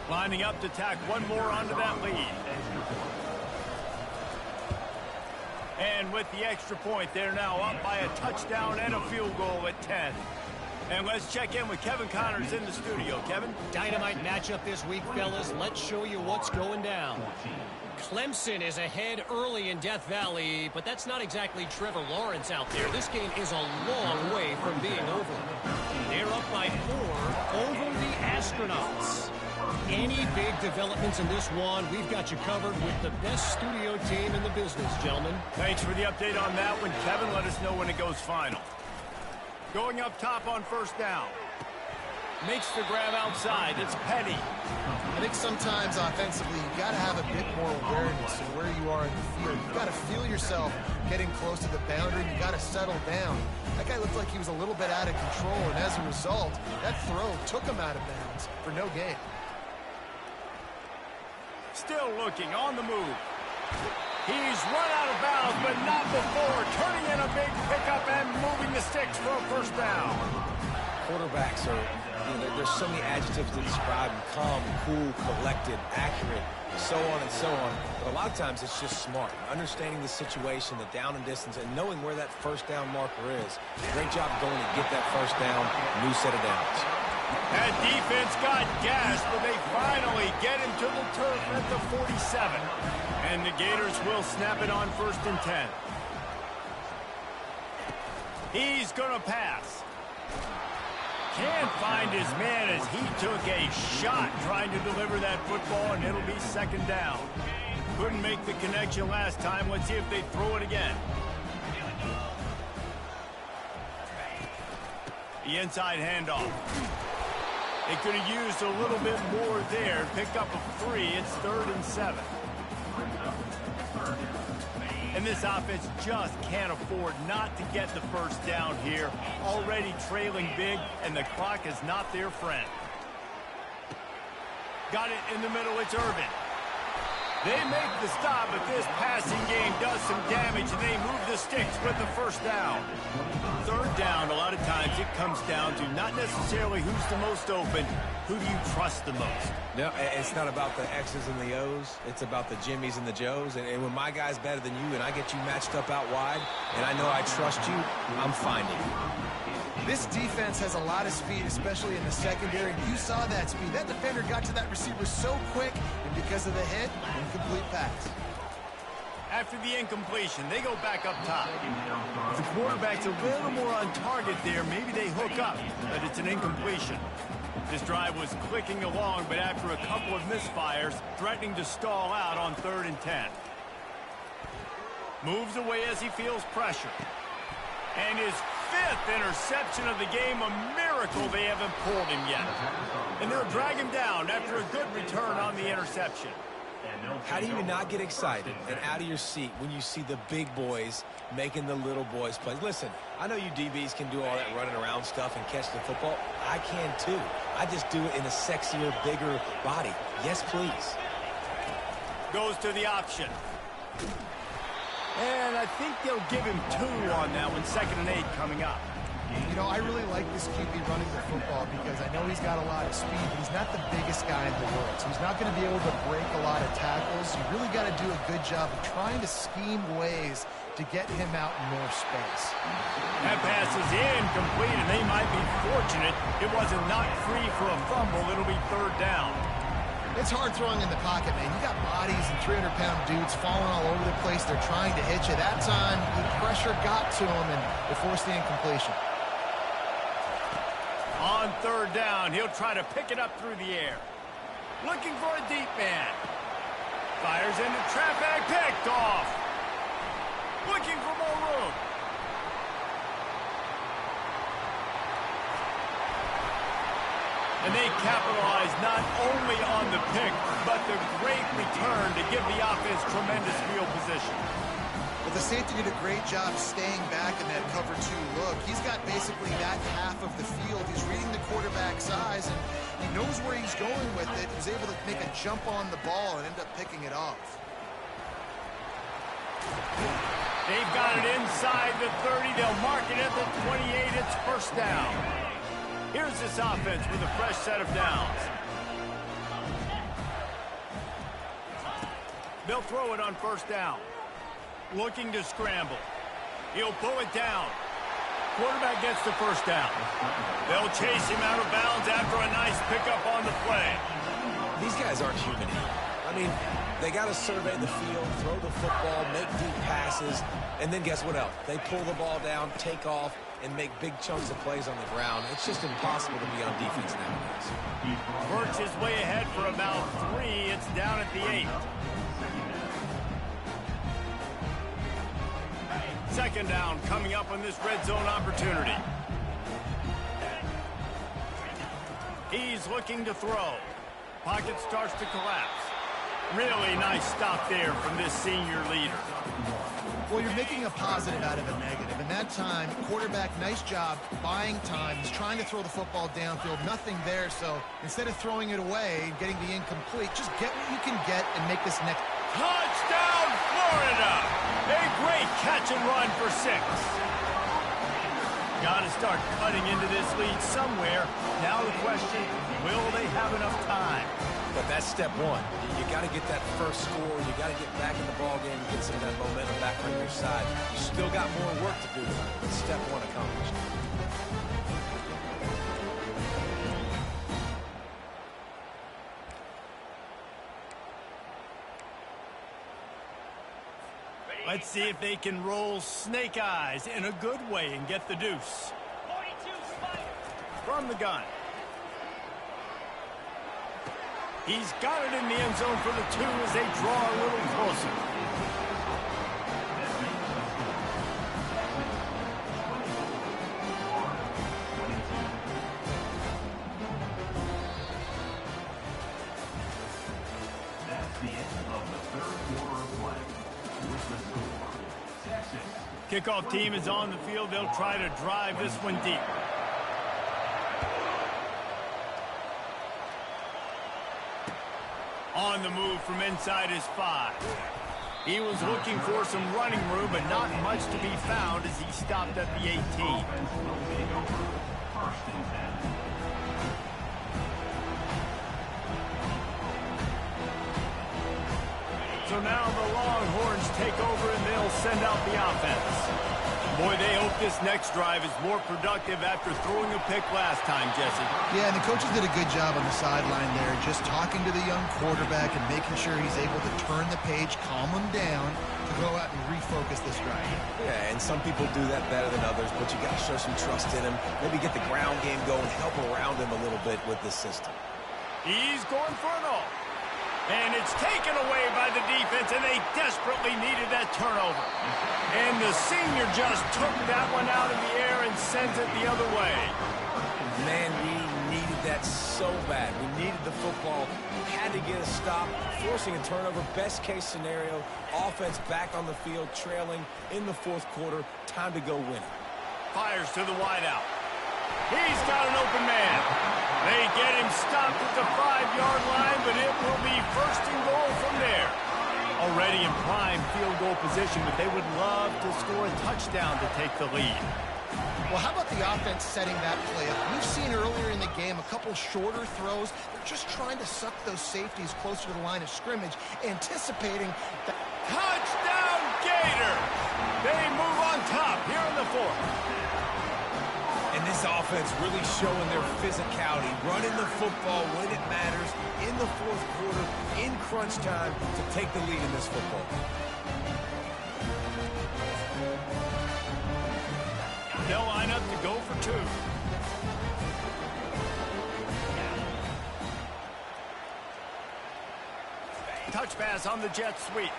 Lining up to tack one more onto that lead. And with the extra point, they're now up by a touchdown and a field goal at 10. And let's check in with Kevin Connors in the studio. Kevin? Dynamite matchup this week, fellas. Let's show you what's going down. Clemson is ahead early in Death Valley, but that's not exactly Trevor Lawrence out there. This game is a long way from being over. They're up by 4 over the Astronauts. Any big developments in this one, we've got you covered with the best studio team in the business, gentlemen. Thanks for the update on that one, Kevin. Let us know when it goes final. Going up top on first down. Makes the grab outside. It's Petty. I think sometimes offensively, you got to have a bit more awareness of where you are in the field. You got to feel yourself getting close to the boundary. You got to settle down. That guy looked like he was a little bit out of control, and as a result, that throw took him out of bounds for no gain. Still looking on the move. He's run out of bounds, but not before turning in a big pickup and moving the sticks for a first down. Quarterbacks are, there's so many adjectives to describe them. Calm, cool, collected, accurate, so on and so on. But a lot of times it's just smart. Understanding the situation, the down and distance, and knowing where that first down marker is. Great job going to get that first down, new set of downs. That defense got gassed, but they finally get him to the turf at the 47. And the Gators will snap it on 1st and 10. He's going to pass. Can't find his man as he took a shot trying to deliver that football, and it'll be 2nd down. Couldn't make the connection last time. Let's see if they throw it again. The inside handoff. They could have used a little bit more there. Pick up a 3. It's 3rd and 7. And this offense just can't afford not to get the first down here. Already trailing big, and the clock is not their friend. Got it in the middle. It's Irvin. They make the stop, but this passing game does some damage, and they move the sticks with the first down. 3rd down, a lot of times it comes down to not necessarily who's the most open, who do you trust the most? No, it's not about the X's and the O's. It's about the Jimmies and the Joes. And when my guy's better than you and I get you matched up out wide, and I know I trust you, I'm finding you. This defense has a lot of speed, especially in the secondary. You saw that speed. That defender got to that receiver so quick, and because of the hit, incomplete pass. After the incompletion, they go back up top. If the quarterback's a little more on target there, maybe they hook up, but it's an incompletion. This drive was clicking along, but after a couple of misfires, threatening to stall out on 3rd and 10. Moves away as he feels pressure. And his 5th interception of the game, a miracle they haven't pulled him yet. And they'll drag him down after a good return on the interception. How do you not get excited and out of your seat when you see the big boys making the little boys play? Listen, I know you DBs can do all that running around stuff and catch the football. I can too. I just do it in a sexier, bigger body. Yes, please. Goes to the option. And I think they'll give him 2 on that one. 2nd and 8 coming up. You know, I really like this QB running the football because I know he's got a lot of speed, but he's not the biggest guy in the world. So he's not going to be able to break a lot of tackles. You really got to do a good job of trying to scheme ways to get him out in more space. That pass is incomplete, and they might be fortunate it wasn't knocked free for a fumble. It'll be 3rd down. It's hard throwing in the pocket, man. You got bodies and 300-pound dudes falling all over the place. They're trying to hit you. That time, the pressure got to him, and it forced the incompletion. On 3rd down, he'll try to pick it up through the air. Looking for a deep man. Fires into traffic, picked off. Looking for more room. And they capitalize not only on the pick, but the great return to give the offense tremendous field position. Well, the safety did a great job staying back in that cover 2 look. He's got basically that half of the field. He's reading the quarterback's eyes, and he knows where he's going with it. He was able to make a jump on the ball and end up picking it off. They've got it inside the 30. They'll mark it at the 28. It's first down. Here's this offense with a fresh set of downs. They'll throw it on first down. Looking to scramble. He'll pull it down. Quarterback gets the first down. They'll chase him out of bounds after a nice pickup on the play. These guys aren't human. I mean, they got to survey the field, throw the football, make deep passes, and then guess what else? They pull the ball down, take off, and make big chunks of plays on the ground. It's just impossible to be on defense nowadays. Burks is way ahead for about 3. It's down at the 8. Second down coming up on this red zone opportunity. He's looking to throw. Pocket starts to collapse. Really nice stop there from this senior leader. Well, you're making a positive out of a negative. And that time, quarterback, nice job buying time. He's trying to throw the football downfield. Nothing there. So instead of throwing it away and getting the incomplete, just get what you can get and make this next. Touchdown, Florida! A great catch and run for 6. Got to start cutting into this lead somewhere. Now the question, will they have enough time? But that's step 1. You got to get that first score. You got to get back in the ball game and get some of that momentum back on your side. You still got more work to do, but step 1 accomplished. Let's see if they can roll snake eyes in a good way and get the deuce. From the gun. He's got it in the end zone for the 2 as they draw a little closer. That's the end of the 3rd quarter of play. With the score, Texas. Kickoff team is on the field. They'll try to drive this one deep. On the move from inside his 5. He was looking for some running room, but not much to be found as he stopped at the 18. So now the Longhorns take over and they'll send out the offense. Boy, they hope this next drive is more productive after throwing a pick last time, Jesse. Yeah, and the coaches did a good job on the sideline there, just talking to the young quarterback and making sure he's able to turn the page, calm him down, to go out and refocus this drive. Yeah, and some people do that better than others, but you got to show some trust in him. Maybe get the ground game going, help around him a little bit with this system. He's going for it all. And it's taken away by the defense, and they desperately needed that turnover. And the senior just took that one out in the air and sends it the other way. Man, we needed that so bad. We needed the football. Had to get a stop, forcing a turnover. Best case scenario, offense back on the field, trailing in the 4th quarter. Time to go win it. Fires to the wideout. He's got an open man. They get him stopped at the 5-yard line, but it will be 1st and goal from there. Already in prime field goal position, but they would love to score a touchdown to take the lead. Well, how about the offense setting that play up? We've seen earlier in the game a couple shorter throws. They're just trying to suck those safeties closer to the line of scrimmage, anticipating that. Touchdown, Gators! They move on top here in the 4th. And this offense really showing their physicality, running the football when it matters, in the 4th quarter, in crunch time, to take the lead in this football. They'll line up to go for 2. Touch pass on the jet sweep.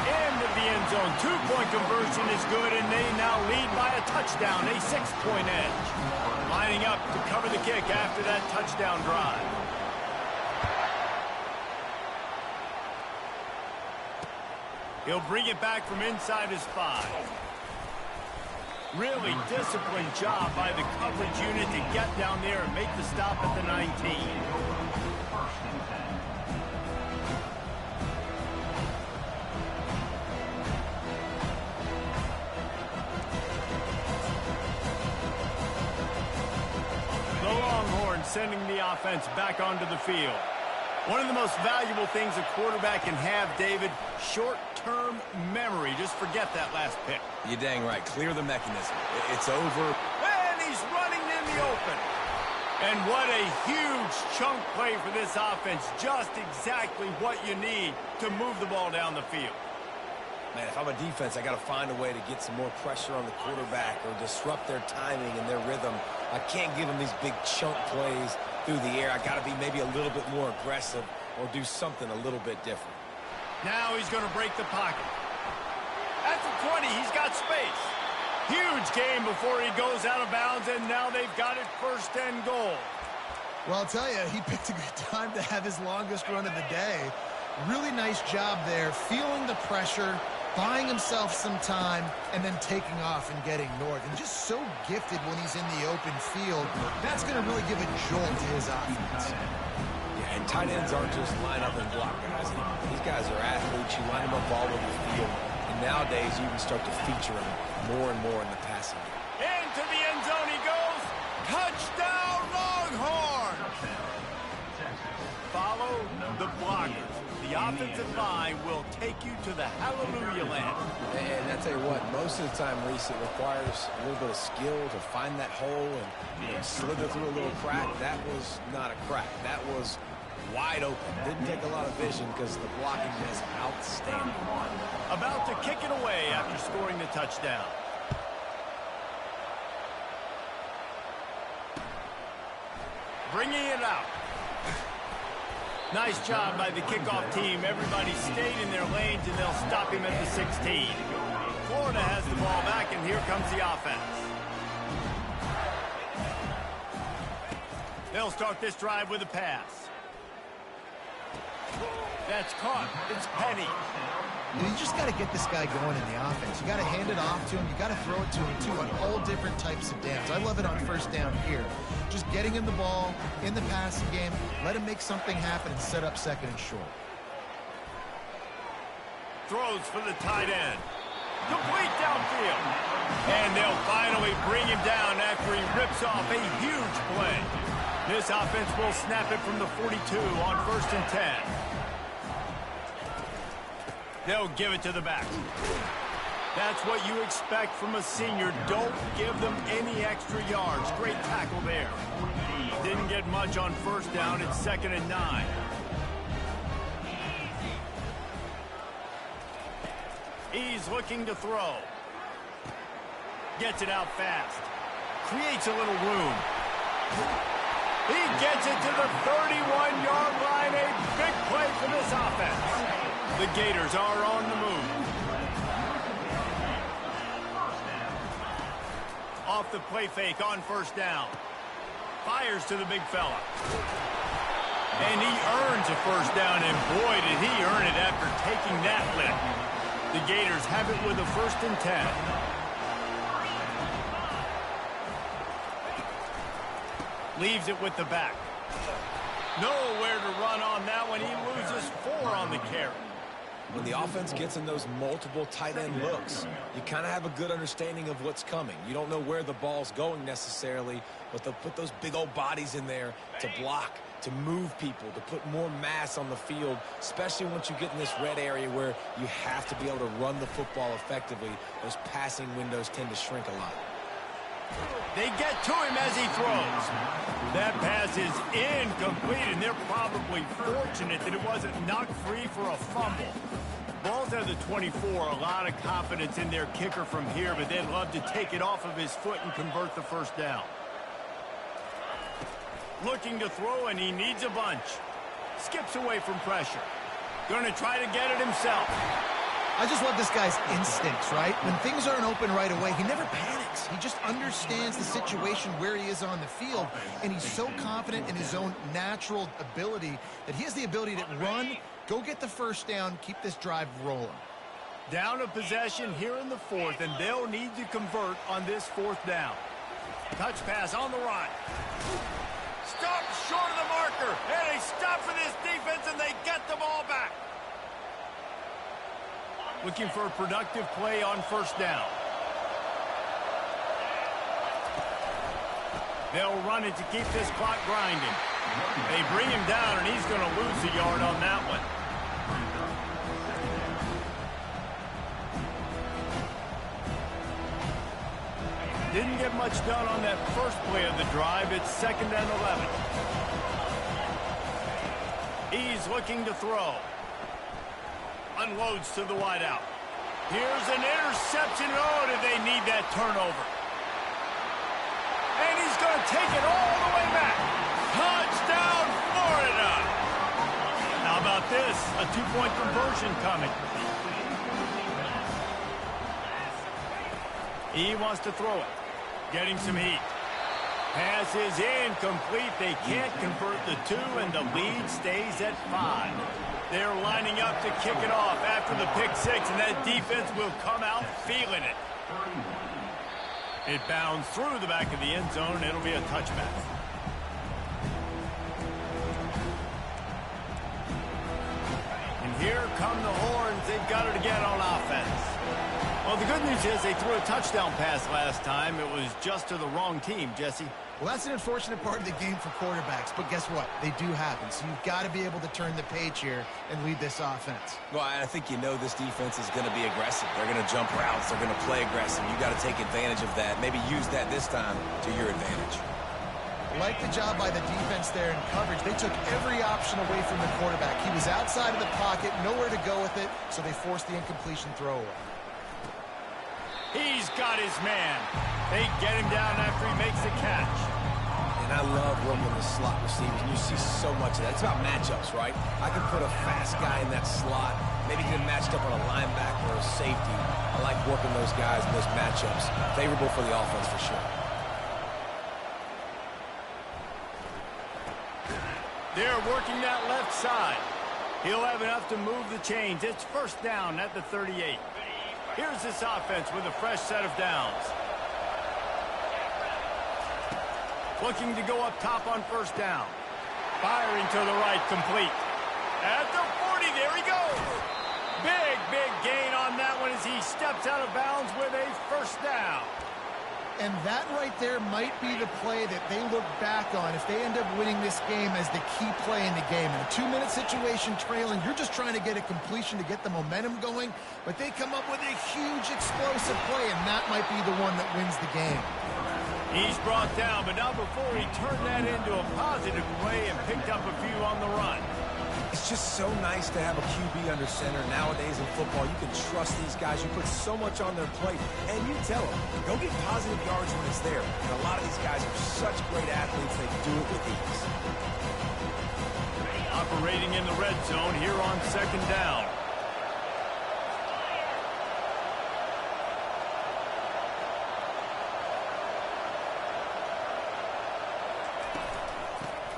Into the end zone. 2-point conversion is good, and they now lead by a touchdown, a 6-point edge. Lining up to cover the kick after that touchdown drive. He'll bring it back from inside his 5. Really disciplined job by the coverage unit to get down there and make the stop at the 19. The Longhorns sending the offense back onto the field. One of the most valuable things a quarterback can have, David, short-term memory. Just forget that last pick. You're dang right. Clear the mechanism. It's over. And he's running in the open. And what a huge chunk play for this offense. Just exactly what you need to move the ball down the field. Man, if I'm a defense, I got to find a way to get some more pressure on the quarterback or disrupt their timing and their rhythm. I can't give them these big chunk plays through the air. I got to be maybe a little bit more aggressive or do something a little bit different. Now he's going to break the pocket. At the 20, he's got space. Huge game before he goes out of bounds, and now they've got it 1st and goal. Well, I'll tell you, he picked a good time to have his longest run of the day. Really nice job there, feeling the pressure, buying himself some time, and then taking off and getting north. And just so gifted when he's in the open field. That's going to really give a jolt to his offense. Yeah, and tight ends aren't just line up and block guys. These guys are athletes. You line them up all over the field. And nowadays, you can start to feature them more and more in the passing game. Into the end zone he goes. Touchdown, Longhorns! Follow the blockers. The offensive line will take you to the hallelujah land. And I tell you what, most of the time, Reese, it requires a little bit of skill to find that hole and slither through a little crack. That was not a crack. That was wide open. Didn't take a lot of vision because the blocking was outstanding. About to kick it away after scoring the touchdown. Bringing it out. Nice job by the kickoff team. Everybody stayed in their lanes, and they'll stop him at the 16. Florida has the ball back, and here comes the offense. They'll start this drive with a pass. That's caught. It's Penny. You just got to get this guy going in the offense. You got to hand it off to him. You got to throw it to him, too, on all different types of downs. I love it on 1st down here. Just getting him the ball in the passing game, let him make something happen and set up 2nd and short. Throws for the tight end. Complete downfield. And they'll finally bring him down after he rips off a huge play. This offense will snap it from the 42 on 1st and 10. They'll give it to the back. That's what you expect from a senior. Don't give them any extra yards. Great tackle there. Didn't get much on 1st down. It's 2nd and 9. He's looking to throw. Gets it out fast. Creates a little room. He gets it to the 31-yard line. A big play for this offense. The Gators are on the move. Off the play fake on 1st down. Fires to the big fella. And he earns a 1st down, and boy, did he earn it after taking that lift. The Gators have it with a 1st and 10. Leaves it with the back. Nowhere to run on that one. He loses 4 on the carry. When the offense gets in those multiple tight end looks, you kind of have a good understanding of what's coming. You don't know where the ball's going necessarily, but they'll put those big old bodies in there to block, to move people, to put more mass on the field, especially once you get in this red area where you have to be able to run the football effectively. Those passing windows tend to shrink a lot. They get to him as he throws. That pass is incomplete, and they're probably fortunate that it wasn't knocked free for a fumble. Ball's at the 24. A lot of confidence in their kicker from here, but they'd love to take it off of his foot and convert the 1st down. Looking to throw, and he needs a bunch. Skips away from pressure. Going to try to get it himself. I just love this guy's instincts, right? When things aren't open right away, he never panics. He just understands the situation where he is on the field, and he's so confident in his own natural ability that he has the ability to run, go get the 1st down, keep this drive rolling. Down a possession here in the fourth, and they'll need to convert on this fourth down. Touch pass on the run. Stop short of the marker, and they stop for this defense, and they get the ball back. Looking for a productive play on first down. They'll run it to keep this clock grinding. They bring him down, and he's going to lose a yard on that one. Didn't get much done on that first play of the drive. It's 2nd and 11. He's looking to throw. Unloads to the wideout. Here's an interception. Oh, did they need that turnover? And he's going to take it all the way back. Touchdown, Florida! How about this? A 2-point conversion coming. He wants to throw it. Getting some heat. Pass is incomplete. They can't convert the 2, and the lead stays at 5. They're lining up to kick it off after the pick 6, and that defense will come out feeling it. It bounds through the back of the end zone, and it'll be a touchback. And here come the horns. They've got it again on offense. Well, the good news is they threw a touchdown pass last time. It was just to the wrong team, Jesse. Well, that's an unfortunate part of the game for quarterbacks, but guess what? They do happen, so you've got to be able to turn the page here and lead this offense. Well, I think you know this defense is going to be aggressive. They're going to jump routes. They're going to play aggressive. You got to take advantage of that. Maybe use that this time to your advantage. Like the job by the defense there in coverage. They took every option away from the quarterback. He was outside of the pocket, nowhere to go with it, so they forced the incompletion throw away. He's got his man. They get him down after he makes the catch. And I love working the slot receivers. And you see so much of that. It's about matchups, right? I can put a fast guy in that slot, maybe get him matched up on a linebacker or a safety. I like working those guys in those matchups. Favorable for the offense for sure. They're working that left side. He'll have enough to move the chains. It's first down at the 38. Here's this offense with a fresh set of downs. Looking to go up top on first down. Firing to the right, complete. At the 40, there he goes. Big gain on that one as he steps out of bounds with a first down. And that right there might be the play that they look back on if they end up winning this game as the key play in the game. In a 2-minute situation trailing, you're just trying to get a completion to get the momentum going, but they come up with a huge explosive play, and that might be the one that wins the game. He's brought down, but not before he turned that into a positive play and picked up a few on the run. It's just so nice to have a QB under center. Nowadays in football, you can trust these guys. You put so much on their plate, and you tell them, go get positive yards when it's there. And a lot of these guys are such great athletes, they do it with ease. Operating in the red zone here on second down.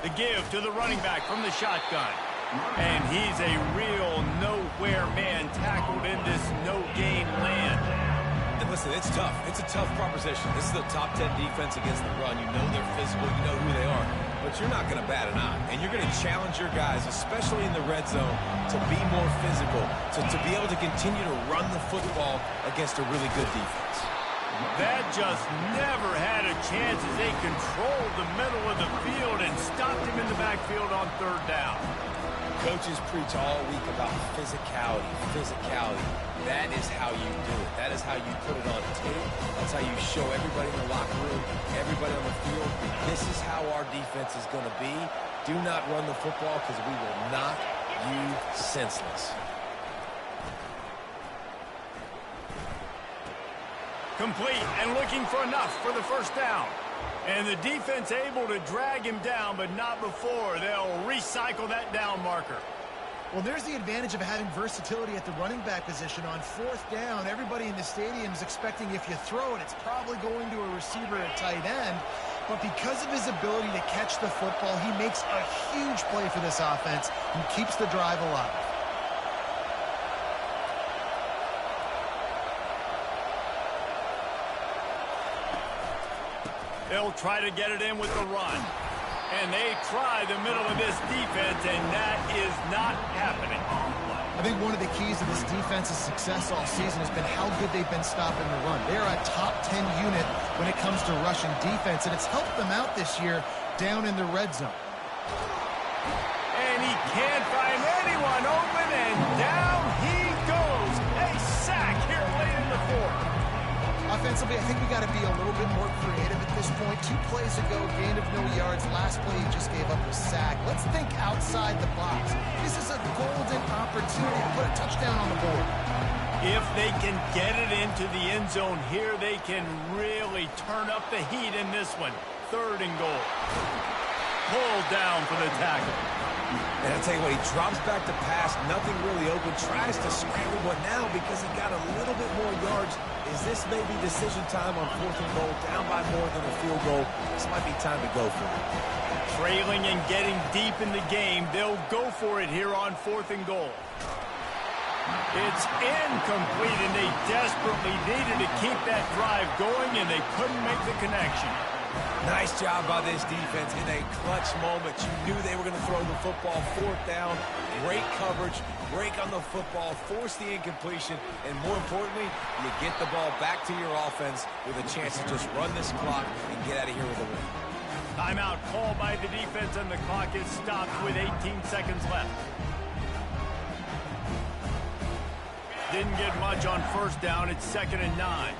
The give to the running back from the shotgun. And he's a real nowhere man tackled in this no-gain land. And listen, it's tough. It's a tough proposition. This is the top 10 defense against the run. You know they're physical. You know who they are. But you're not going to bat an eye. And you're going to challenge your guys, especially in the red zone, to be more physical, to be able to continue to run the football against a really good defense. That just never had a chance as they controlled the middle of the field and stopped him in the backfield on third down. Coaches preach all week about physicality. That is how you do it. That is how you put it on tape. That's how you show everybody in the locker room, everybody on the field. This is how our defense is going to be. Do not run the football because we will knock you senseless. Complete and looking for enough for the first down. And the defense able to drag him down, but not before. They'll recycle that down marker. Well, there's the advantage of having versatility at the running back position. On fourth down, everybody in the stadium is expecting if you throw it, it's probably going to a receiver at tight end. But because of his ability to catch the football, he makes a huge play for this offense and keeps the drive alive. They'll try to get it in with the run. And they try the middle of this defense, and that is not happening. I think one of the keys to this defense's success all season has been how good they've been stopping the run. They're a top 10 unit when it comes to rushing defense, and it's helped them out this year down in the red zone. And he can't find anyone open, and down he goes. A sack here late in the fourth. Offensively, I think we got to be a little bit more creative at this point. 2 plays ago, gain of no yards. Last play, he just gave up a sack. Let's think outside the box. This is a golden opportunity to put a touchdown on the board. If they can get it into the end zone here, they can really turn up the heat in this one. 3rd and goal. Pulled down for the tackle. And I'll tell you what, he drops back to pass, nothing really open, tries to scramble, but now because he got a little bit more yards, is this maybe decision time on 4th and goal, down by more than a field goal? This might be time to go for it. Trailing and getting deep in the game, they'll go for it here on 4th and goal. It's incomplete, and they desperately needed to keep that drive going, and they couldn't make the connection. Nice job by this defense in a clutch moment. You knew they were going to throw the football. 4th down, great coverage, break on the football, force the incompletion, and more importantly, you get the ball back to your offense with a chance to just run this clock and get out of here with a win. Timeout called by the defense, and the clock is stopped with 18 seconds left. Didn't get much on 1st down. It's 2nd and 9.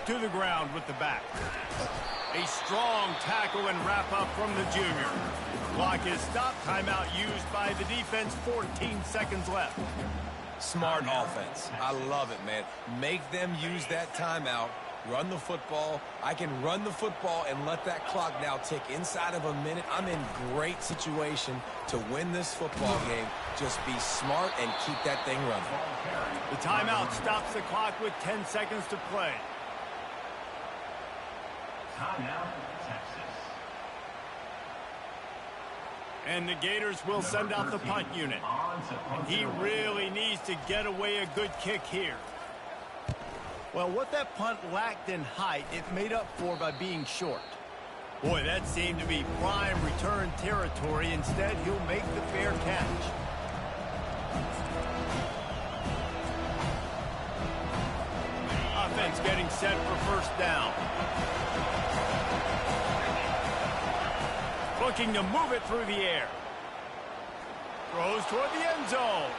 To the ground with the back. A strong tackle and wrap up from the junior. Clock is stopped. Timeout used by the defense. 14 seconds left. Smart offense. I love it, man. Make them use that timeout. Run the football. I can run the football and let that clock now tick inside of a minute. I'm in great situation to win this football game. Just be smart and keep that thing running. The timeout stops the clock with 10 seconds to play. Timeout, Texas. And the Gators will send out the punt unit. He really needs to get away a good kick here. Well, what that punt lacked in height, it made up for by being short. Boy, that seemed to be prime return territory. Instead, he'll make the fair catch. Offense getting set for 1st down. Looking to move it through the air. Throws toward the end zone.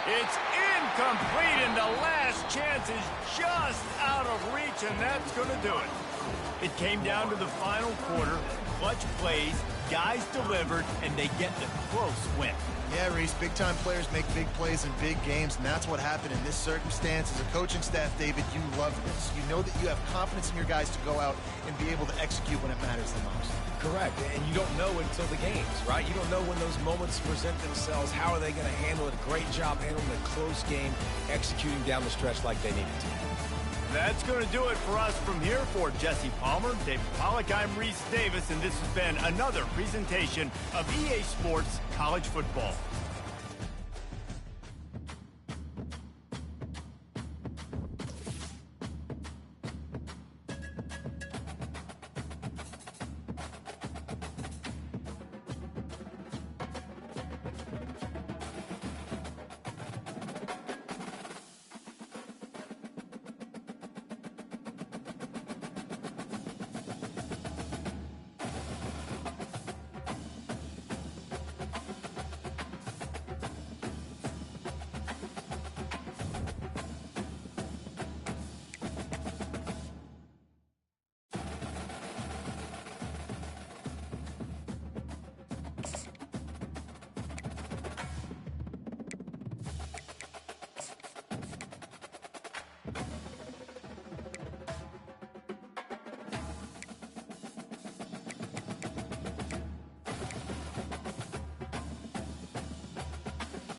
It's incomplete, and the last chance is just out of reach, and that's going to do it. It came down to the final quarter. Clutch plays, guys delivered, and they get the close win. Yeah, Reese, big-time players make big plays in big games, and that's what happened in this circumstance. As a coaching staff, David, you love this. You know that you have confidence in your guys to go out and be able to execute when it matters the most. Correct, and you don't know until the games, right? You don't know when those moments present themselves. How are they going to handle it? Great job handling a close game, executing down the stretch like they needed to. That's going to do it for us from here. For Jesse Palmer, David Pollack, I'm Reese Davis, and this has been another presentation of EA Sports College Football.